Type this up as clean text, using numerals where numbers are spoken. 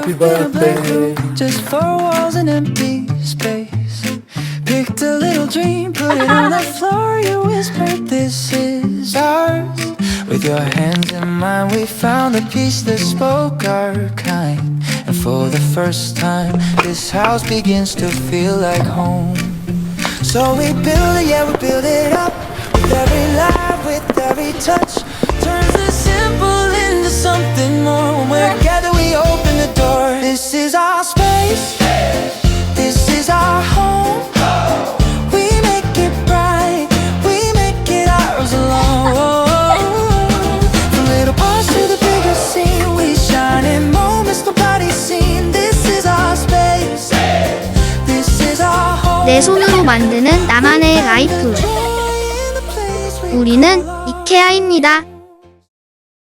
happy birthday. Just four walls and empty space. Picked a little dream, put it on the floor. You whispered, this is ours. With your hands in mine, we found a peace that spoke our kind. And for the first time, this house begins to feel like home. So we build it, yeah, we build it up. With every laugh, with every touch, turns the simple into something more. When we're together, we open the door. This is our space. This is our home. We make it bright. We make it ours alone. From little parts to the bigger scene, we shine in moments nobody's seen. This is our space. This is our home. 내 손으로 만드는 나만의 라이프. 우리는 이케아입니다.